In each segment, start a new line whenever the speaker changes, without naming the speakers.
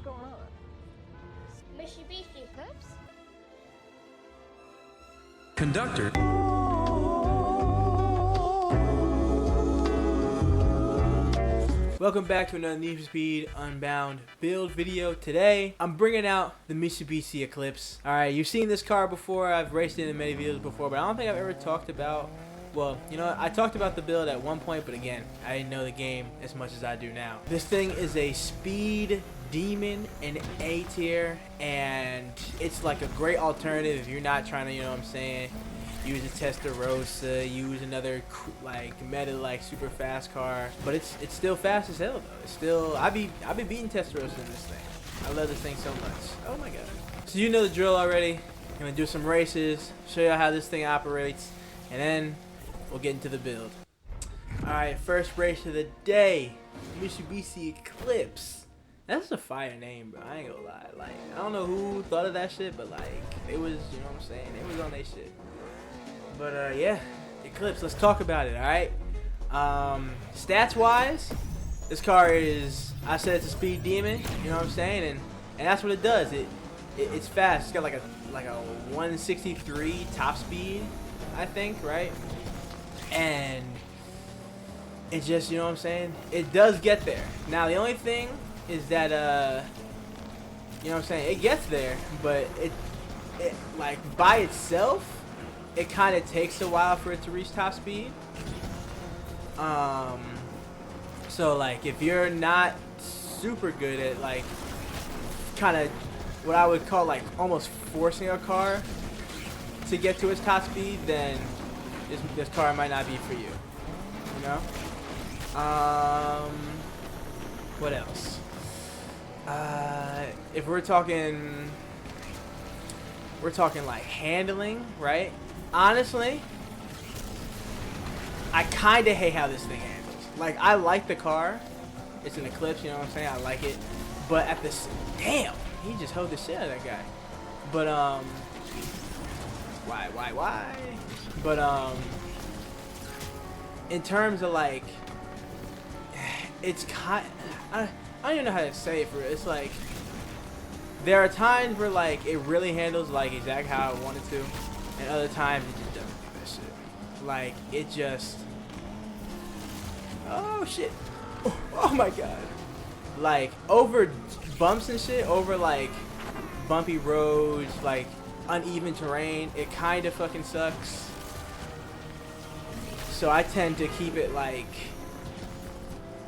going on?
Mitsubishi Eclipse?
Conductor.
Welcome back to another Need for Speed Unbound build video. Today, I'm bringing out the Mitsubishi Eclipse. Alright, you've seen this car before. I've raced it in many videos before, but I don't think I've ever talked about... Well, you know, I talked about the build at one point, but again, I didn't know the game as much as I do now. This thing is a speed demon in A tier, and it's like a great alternative if you're not trying to, you know what I'm saying, use a Testarossa, use another like meta like super fast car, but it's still fast as hell though. It's still I've been beating Testarossa in this thing. I love this thing so much. Oh my god. So you know the drill already. I'm gonna do some races, show you how this thing operates, and then we'll get into the build. Alright, first race of the day, Mitsubishi Eclipse. That's a fire name, bro. I ain't gonna lie. Like, I don't know who thought of that shit, but like, it was, you know what I'm saying? It was on their shit. But yeah, Eclipse, let's talk about it, alright? Stats wise, this car is, I said it's a speed demon, you know what I'm saying? And that's what it does. It's fast. It's got like a 163 top speed, I think, right? And it just, you know what I'm saying? It does get there. Now the only thing is that you know what I'm saying, it gets there, but it like by itself it kind of takes a while for it to reach top speed. So like if you're not super good at like kind of what I would call like almost forcing a car to get to its top speed, then this car might not be for you, you know. What else? If we're talking like handling, right? Honestly, I kind of hate how this thing handles. Like, I like the car. It's an Eclipse, you know what I'm saying? I like it. But at this, damn, he just held the shit out of that guy. But why? But in terms of like, it's kind. I don't even know how to say it for it. It's like there are times where like it really handles like exactly how I want it to, and other times it just doesn't do that shit. Like it just, oh shit, oh my god, like over bumps and shit, over like bumpy roads, like uneven terrain, it kind of fucking sucks. So I tend to keep it like,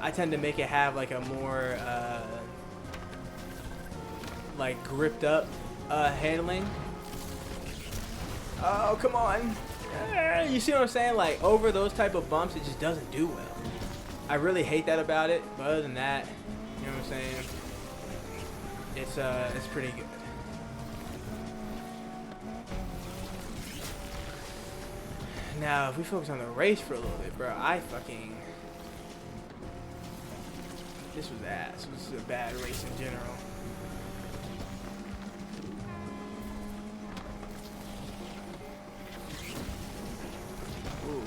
I tend to make it have like a more like gripped up handling. Oh, come on. You see what I'm saying? Like over those type of bumps, it just doesn't do well. I really hate that about it, but other than that, you know what I'm saying? It's pretty good. Now, if we focus on the race for a little bit, bro, this was ass. This was a bad race in general. Ooh.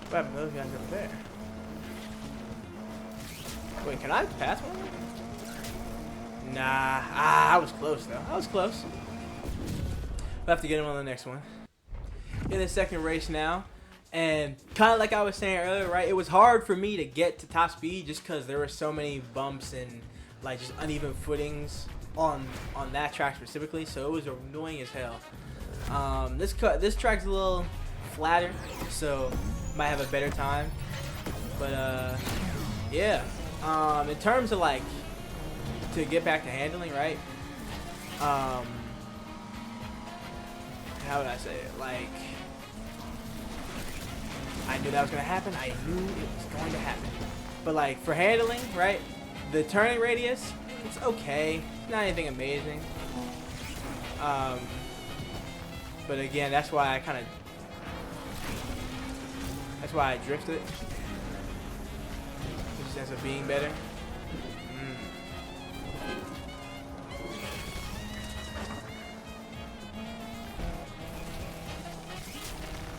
What happened to those guys up there? Wait, can I pass one? Nah. I was close though. I was close. We'll have to get him on the next one. In the second race now. And kind of like I was saying earlier, right? It was hard for me to get to top speed just because there were so many bumps and like just uneven footings on that track specifically. So it was annoying as hell. This track's a little flatter, so might have a better time. But yeah. In terms of like to get back to handling, right? How would I say it? Like, I knew that was going to happen. I knew it was going to happen. But like for handling, right? The turning radius, it's okay. It's not anything amazing. But again, that's why I drifted. Which ends up being better.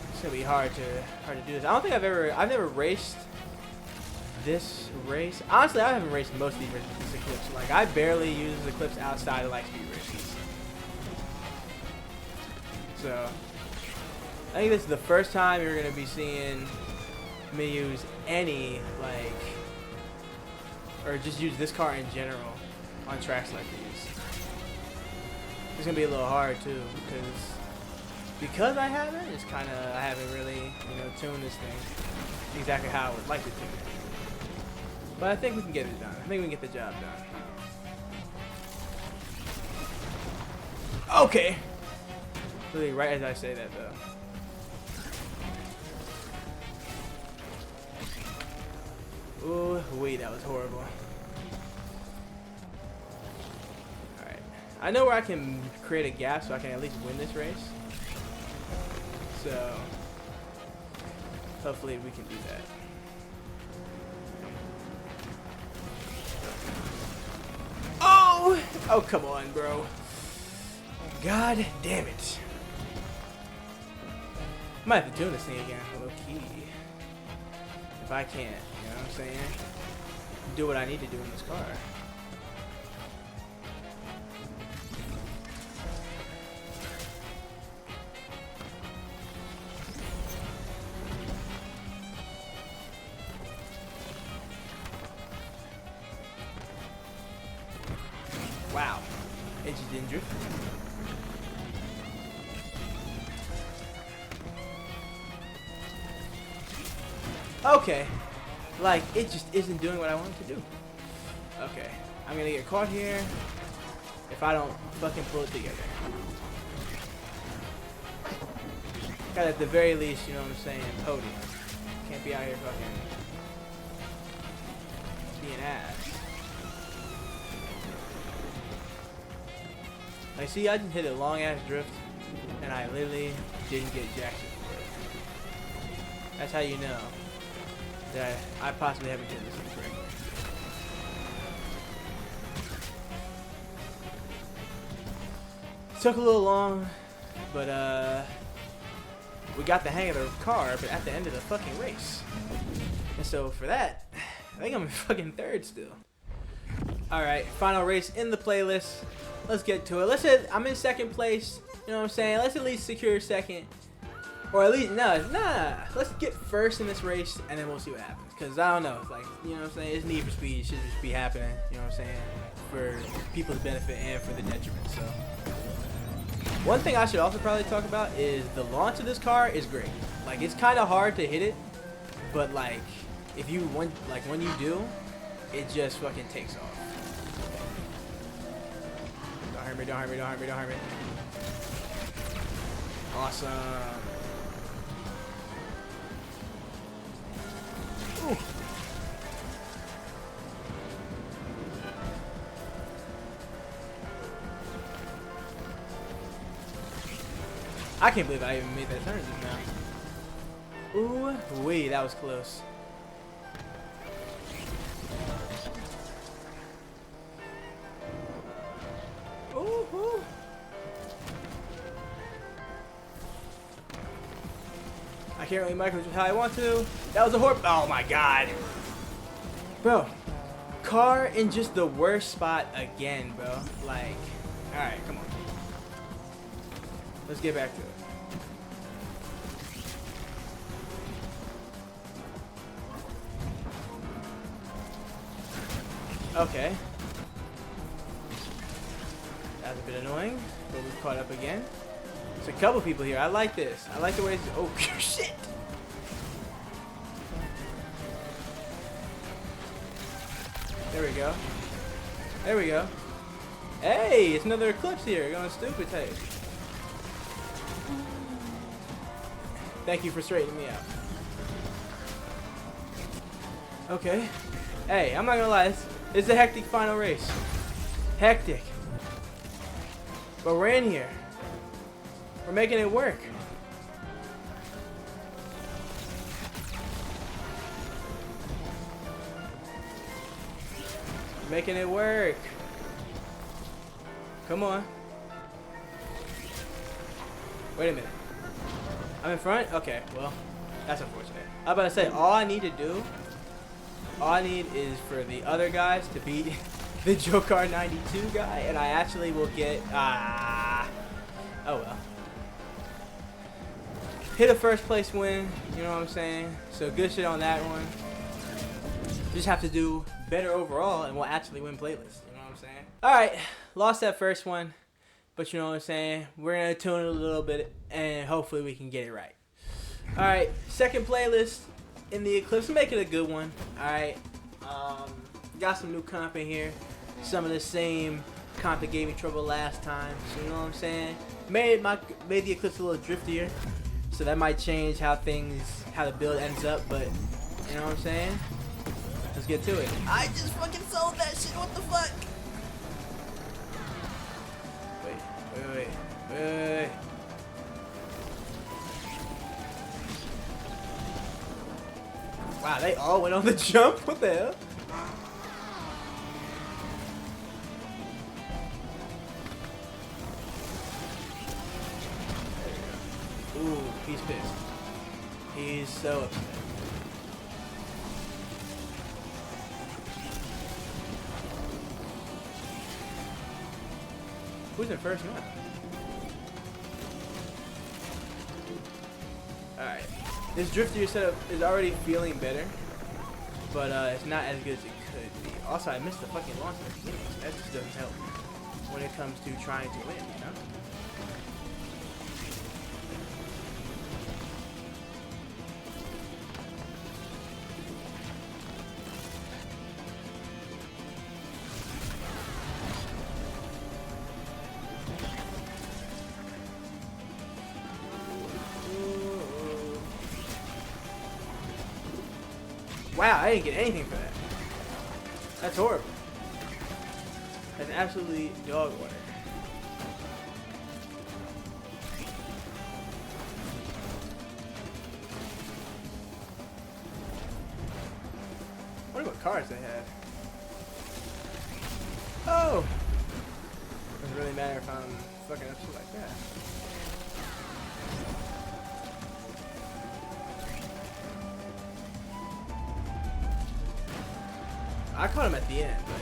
It's gonna be hard to do this. I don't think I've never raced this race. Honestly, I haven't raced most of these races with this Eclipse. Like, I barely use this Eclipse outside of like speed races. So, I think this is the first time you're gonna be seeing me use any like, or just use this car in general on tracks like these. It's gonna be a little hard too because I haven't. It's kind of I haven't really tuned this thing exactly how I would like to tune it. But I think we can get it done. I think we can get the job done. Okay. Really, right as I say that though. Ooh, wait, that was horrible. Alright. I know where I can create a gap so I can at least win this race. So, hopefully we can do that. Oh! Oh, come on, bro. God damn it. Might have to tune this thing again, low key. If I can't, you know what I'm saying? Do what I need to do in this car. Wow. It just didn't drift. Okay. Like, it just isn't doing what I want it to do. Okay. I'm gonna get caught here if I don't fucking pull it together. Gotta at the very least, you know what I'm saying, podium. Can't be out here fucking being ass. Like, see, I just hit a long ass drift and I literally didn't get jack shit for it. That's how you know that I possibly haven't hit this one correctly. Took a little long, but we got the hang of the car, but at the end of the fucking race. And so for that, I think I'm in fucking third still. Alright, final race in the playlist. Let's get to it. Let's say I'm in second place. You know what I'm saying? Let's at least secure second. Or at least, nah. Let's get first in this race, and then we'll see what happens. Because I don't know. It's like, you know what I'm saying? It's Need for Speed. It should just be happening. You know what I'm saying? For people's benefit and for the detriment. So, one thing I should also probably talk about is the launch of this car is great. Like, it's kind of hard to hit it. But, like, if you want, like, when you do, it just fucking takes off. Don't hurt me, don't hurt me, don't hurt me, don't hurt me. Awesome. Ooh. I can't believe I even made that turn just now. Ooh, wait, that was close. Ooh. I can't really micromanage how I want to. That was a horrible. Oh my god. Bro. Car in just the worst spot again, bro. Like, alright, come on. Let's get back to it. Okay. That's a bit annoying, but we've caught up again. There's a couple people here. I like this. I like the way it's... Oh, shit! There we go. There we go. Hey, it's another Eclipse here. Going stupid tape. Thank you for straightening me out. Okay. Hey, I'm not gonna lie. It's a hectic final race. Hectic. But we're in here. We're making it work. Making it work. Come on. Wait a minute. I'm in front? Okay, well, that's unfortunate. I was about to say, all I need to do All I need is for the other guys to beat the Jokar 92 guy, and I actually will get oh well. Hit a first place win, you know what I'm saying? So good shit on that one. Just have to do better overall, and we'll actually win playlists. You know what I'm saying? All right, lost that first one, but you know what I'm saying? We're gonna tune it a little bit, and hopefully we can get it right. All right, second playlist in the Eclipse. Make it a good one. All right, got some new comp in here. Some of the same comp that gave me trouble last time. So you know what I'm saying? Made the Eclipse a little driftier. So that might change how the build ends up, but you know what I'm saying? Let's get to it. I just fucking sold that shit, what the fuck? Wait. Wow, they all went on the jump? What the hell? Ooh, he's pissed. He's so upset. Who's in first now? Alright. This drifter setup is already feeling better, but it's not as good as it could be. Also, I missed the fucking launch at the beginning, so that just doesn't help when it comes to trying to win, you know? Wow, I didn't get anything for that. That's horrible. That's absolutely dog water. I wonder what cars they had. Oh! Doesn't really matter if I'm fucking up shit like that. I caught him at the end, but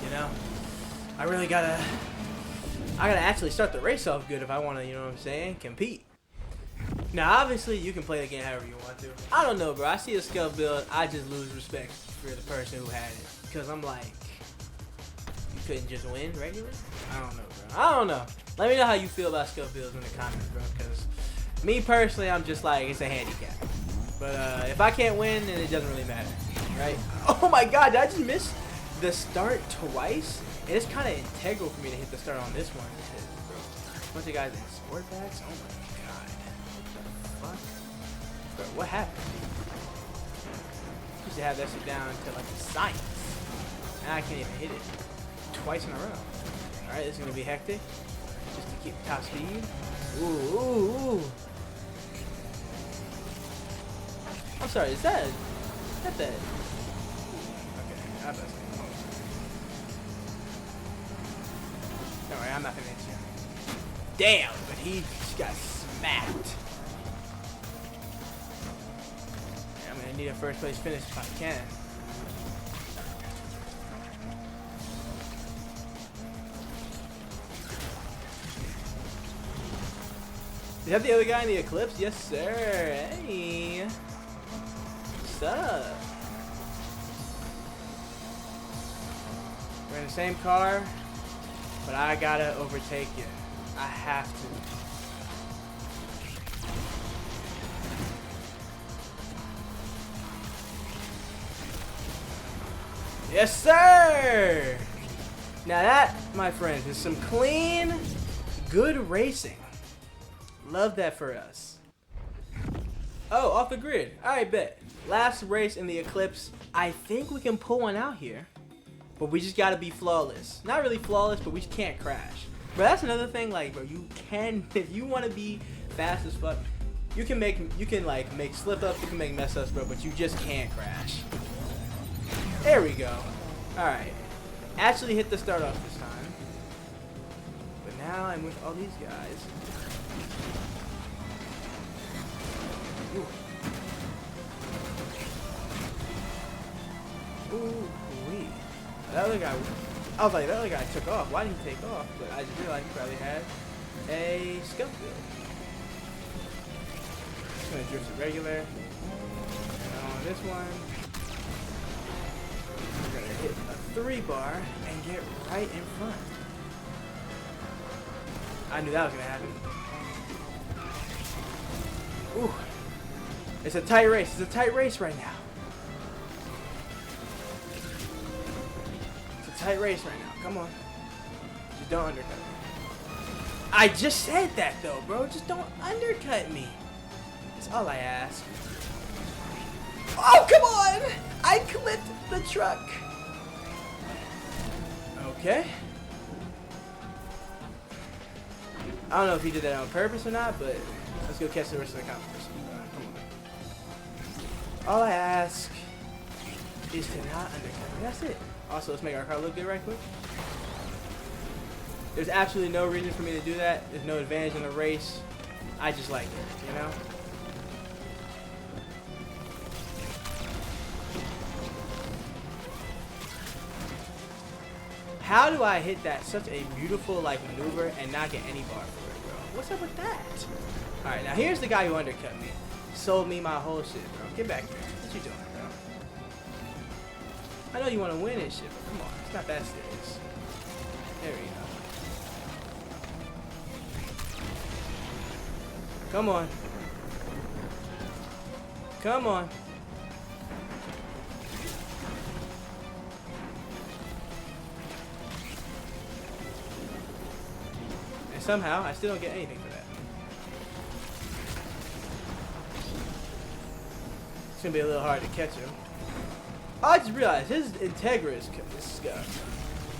you know, I gotta actually start the race off good if I want to, you know what I'm saying, compete. Now, obviously, you can play the game however you want to. I don't know, bro. I see a scuff build, I just lose respect for the person who had it, because I'm like, you couldn't just win regularly? I don't know, bro. I don't know. Let me know how you feel about scuff builds in the comments, bro, because me personally, I'm just like, it's a handicap. But if I can't win, then it doesn't really matter. Right? Oh my god, did I just miss the start twice? And it's kind of integral for me to hit the start on this one. Bro, a bunch of guys in sport bags? Oh my god. What the fuck? Bro, what happened? Used to have that shit down to like a science. Now I can't even hit it twice in a row. Alright, this is going to be hectic. Just to keep top speed. Ooh. I'm sorry, is that that? I bet. Don't worry, I'm not gonna hit you. Damn, but he just got smacked. I'm gonna need a first place finish if I can. Is that the other guy in the Eclipse? Yes, sir. Hey. What's up? We're in the same car, but I gotta overtake you. I have to. Yes, sir! Now that, my friends, is some clean, good racing. Love that for us. Oh, off the grid. Alright, bet. Last race in the Eclipse. I think we can pull one out here. But we just gotta be flawless. Not really flawless, but we just can't crash. But that's another thing, like, bro, you can, if you wanna be fast as fuck, you can make slip ups, you can make mess ups, bro, but you just can't crash. There we go. Alright. Actually hit the start off this time. But now I'm with all these guys. Ooh. Ooh, wee. That other guy, I was like, that other guy took off. Why did he take off? But I just realized he probably had a skunk build. Just gonna drift it regular. And on this one, we're gonna hit a 3-bar and get right in front. I knew that was gonna happen. Ooh. It's a tight race. It's a tight race right now. It's a tight race right now. Come on. Just don't undercut me. I just said that though, bro. Just don't undercut me. That's all I ask. Oh, come on! I clipped the truck. Okay. I don't know if he did that on purpose or not, but let's go catch the rest of the competition. Come on. All I ask is to not undercut me. That's it. Also, let's make our car look good right quick. There's absolutely no reason for me to do that. There's no advantage in the race. I just like it, you know? How do I hit that? Such a beautiful like maneuver and not get any bar for it, bro. What's up with that? Alright, now here's the guy who undercut me. Sold me my whole shit, bro. Get back here. What you doing, bro? I know you want to win and shit, but come on. It's not that serious. There we go. Come on. Come on. And somehow, I still don't get anything for that. It's gonna be a little hard to catch him. Oh, I just realized his Integra is scuffed.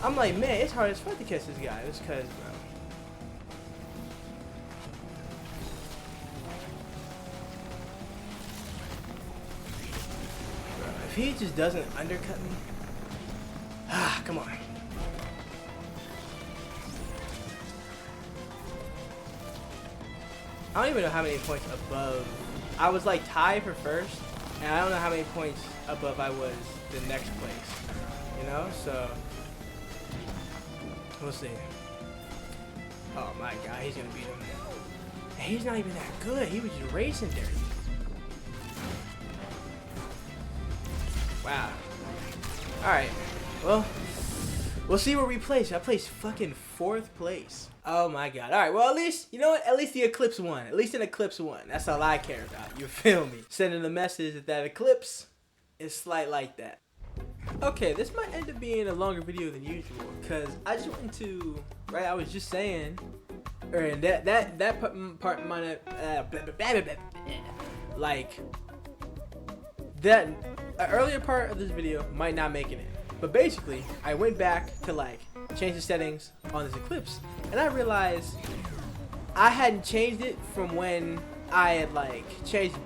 I'm like, man, it's hard as fuck to catch this guy. It's cause, bro. If he just doesn't undercut me, come on. I don't even know how many points above. I was like tied for first, and I don't know how many points above I was the next place. You know, so we'll see. Oh my God, he's gonna beat him. And he's not even that good. He was just racing there. Wow. Alright. Well, we'll see where we place. I placed fucking 4th place. Oh my God. Alright, well at least, you know what? At least the Eclipse won. At least an Eclipse won. That's all I care about. You feel me? Sending the message that that Eclipse is slight like that. Okay, this might end up being a longer video than usual. Because I just went to, right, I was just saying, or that part might have, like, that earlier part of this video might not make it in, but basically I went back to like change the settings on this Eclipse, and I realized I hadn't changed it from when I had like changed,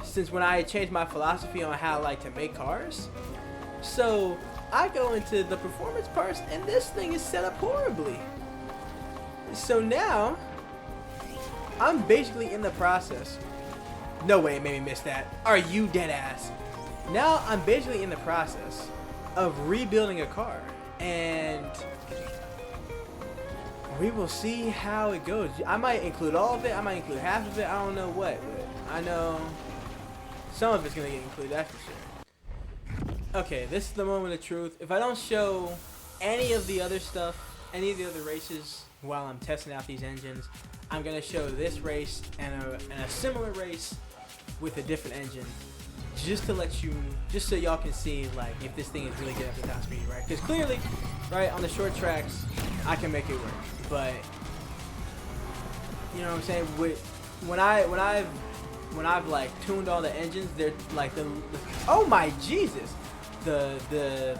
since when I had changed my philosophy on how like to make cars. So I go into the performance parts and this thing is set up horribly. So now I'm basically in the process. No way it made me miss that. Are you dead ass? Now I'm basically in the process of rebuilding a car, and we will see how it goes. I might include all of it, I might include half of it, I don't know what, but I know some of it's gonna get included, that's for sure. Okay, this is the moment of truth. If I don't show any of the other stuff, any of the other races while I'm testing out these engines, I'm gonna show this race and a similar race with a different engine, just to let you, just so y'all can see like if this thing is really good at the top speed, right? Because clearly, right, on the short tracks, I can make it work, but you know what I'm saying? When I've like tuned all the engines, they're like the oh my Jesus, the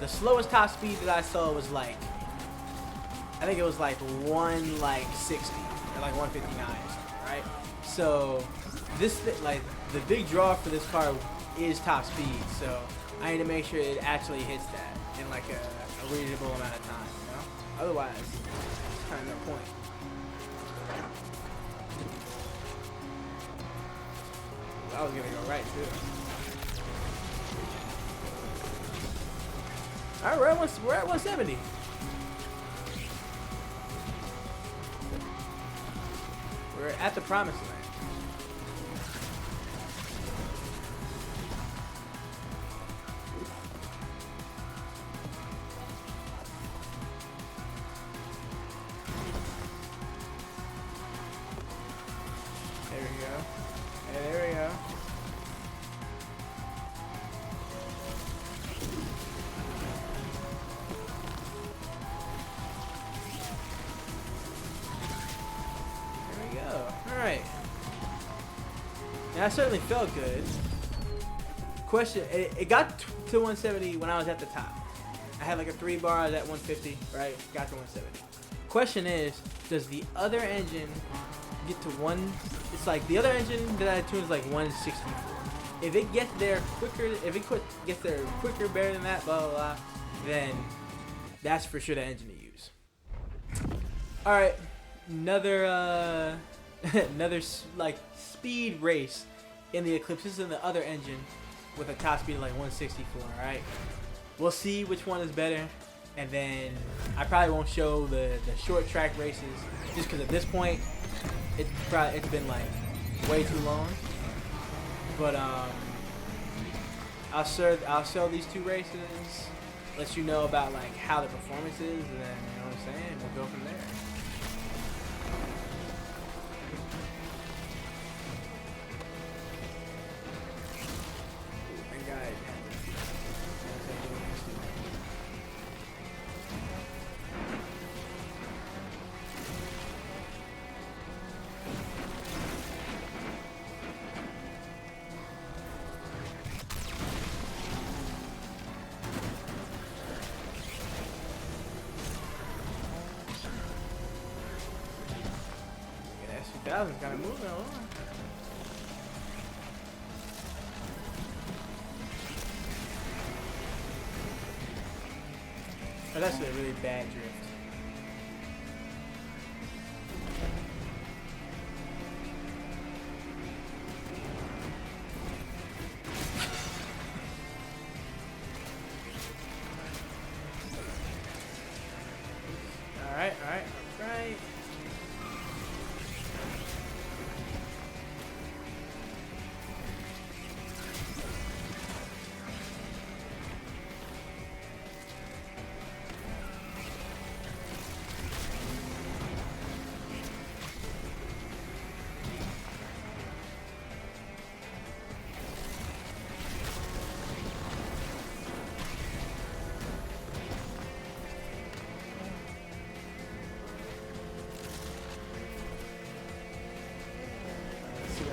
slowest top speed that I saw was like, I think it was like 160 or like 159 or something, right? So this like the big draw for this car is top speed, so I need to make sure it actually hits that in like a reasonable amount of time, you know? Otherwise, it's kind of no point. I was gonna go right too. All right, we're at 170. We're at the promised land. There we go. There we go. Alright. That certainly felt good. Question, it got to 170 when I was at the top. I had like a 3 bar, I was at 150, right? Got to 170. Question is, does the other engine get to it's like the other engine that I tuned is like 164. If it gets there quicker, gets there quicker, better than that, blah, blah, blah, then that's for sure the engine to use. Alright, another like speed race in the Eclipse. This is in the other engine with a top speed of like 164. All right, we'll see which one is better, and then I probably won't show the short track races just because at this point it's been like way too long. But I'll show these 2 races, let you know about like how the performance is, and then you know what I'm saying, we'll go from there. That was kind of moving along. Oh, that's a really bad drift. All right.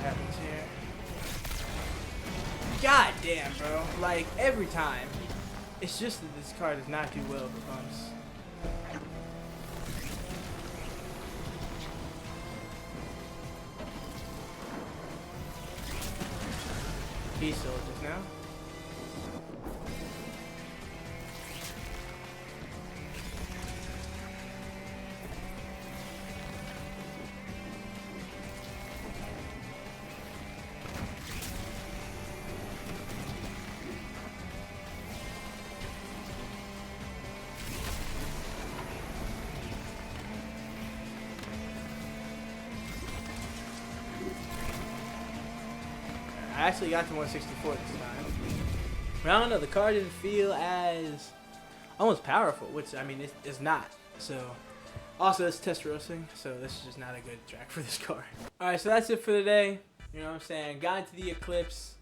Happens here. God damn, bro. Like, every time. It's just that this car does not do well for bumps. He sold just now. I actually got to 164 this time. But I don't know, the car didn't feel as almost powerful, which I mean it's not. So also it's test racing, so this is just not a good track for this car. Alright, so that's it for today. You know what I'm saying? Got into the Eclipse,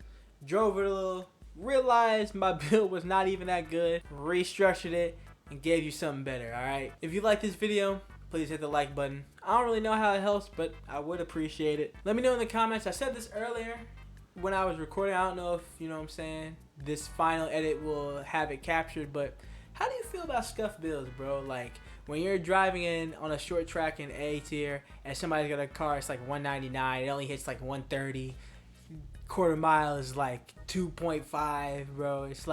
drove it a little, realized my build was not even that good, restructured it, and gave you something better, alright? If you like this video, please hit the like button. I don't really know how it helps, but I would appreciate it. Let me know in the comments. I said this earlier when I was recording. I don't know if, you know what I'm saying, this final edit will have it captured, but how do you feel about scuff builds, bro? Like, when you're driving in on a short track in A tier and somebody's got a car, it's like 199, it only hits like 130, quarter mile is like 2.5, bro. It's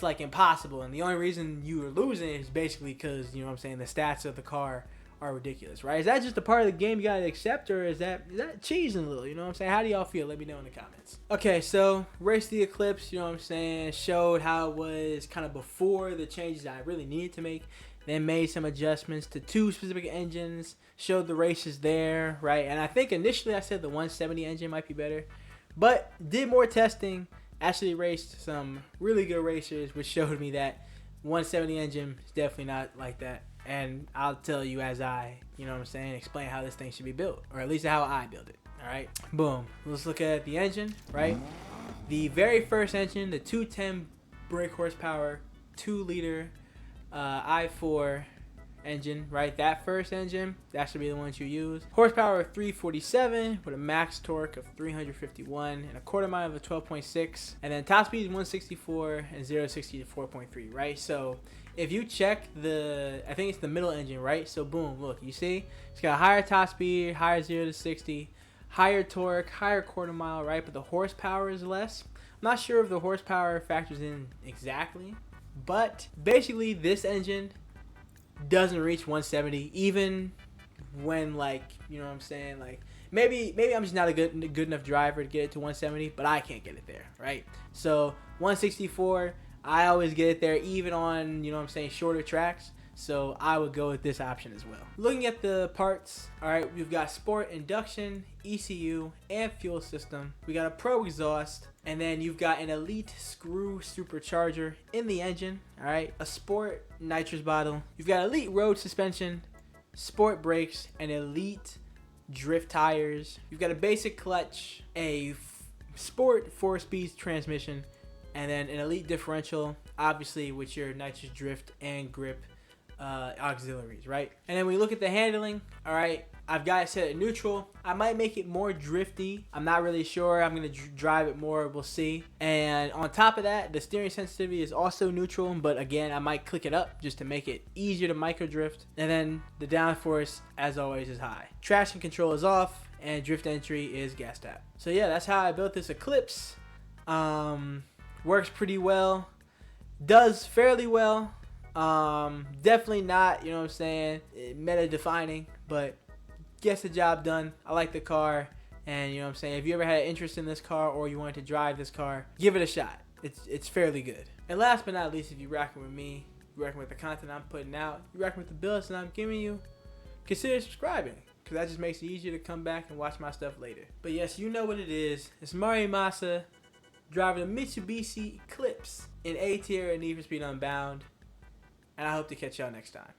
like impossible, and the only reason you are losing is basically because, you know what I'm saying, the stats of the car are ridiculous, right? Is that just a part of the game you gotta accept, or is that cheesing a little? You know what I'm saying? How do y'all feel? Let me know in the comments. Okay, so race the Eclipse, you know what I'm saying, showed how it was kind of before the changes I really needed to make. Then made some adjustments to 2 specific engines, showed the races there, right? And I think initially I said the 170 engine might be better, but did more testing, actually raced some really good racers, which showed me that 170 engine is definitely not like that. And I'll tell you as I, you know what I'm saying, explain how this thing should be built, or at least how I build it. All right, boom. Let's look at the engine, right? The very first engine, the 210 brake horsepower, 2-liter i4 engine, right? That first engine, that should be the one you use. Horsepower of 347 with a max torque of 351 and a quarter mile of 12.6, and then top speed is 164 and 0 to 60 to 4.3, right? So if you check the, I think it's the middle engine, right? So boom, look, you see it's got a higher top speed, higher 0 to 60, higher torque, higher quarter mile, right? But the horsepower is less. I'm not sure if the horsepower factors in exactly, but basically this engine doesn't reach 170 even when, like, you know what I'm saying, like maybe I'm just not a good enough driver to get it to 170, but I can't get it there, right? So 164, I always get it there even on, you know what I'm saying, shorter tracks. So I would go with this option as well. Looking at the parts, all right, we've got sport induction, ECU, and fuel system. We got a pro exhaust, and then you've got an elite screw supercharger in the engine, all right, a sport nitrous bottle. You've got elite road suspension, sport brakes, and elite drift tires. You've got a basic clutch, a sport 4-speed transmission, and then an elite differential, obviously with your nitrous drift and grip auxiliaries, right? And then we look at the handling, all right, I've got it set at neutral. I might make it more drifty, I'm not really sure. I'm gonna drive it more, we'll see. And on top of that, the steering sensitivity is also neutral, but again, I might click it up just to make it easier to micro drift. And then the downforce, as always, is high. Traction control is off, and drift entry is gas tap. So yeah, that's how I built this Eclipse. Works pretty well, does fairly well. Definitely not, you know what I'm saying, meta defining, but gets the job done. I like the car, and you know what I'm saying, if you ever had interest in this car or you wanted to drive this car, give it a shot. It's fairly good. And last but not least, if you're rocking with me, you're rocking with the content I'm putting out, you're rocking with the builds that I'm giving you, consider subscribing, because that just makes it easier to come back and watch my stuff later. But yes, you know what it is. It's Mari Masa driving a Mitsubishi Eclipse in A tier and Need for Speed Unbound. And I hope to catch y'all next time.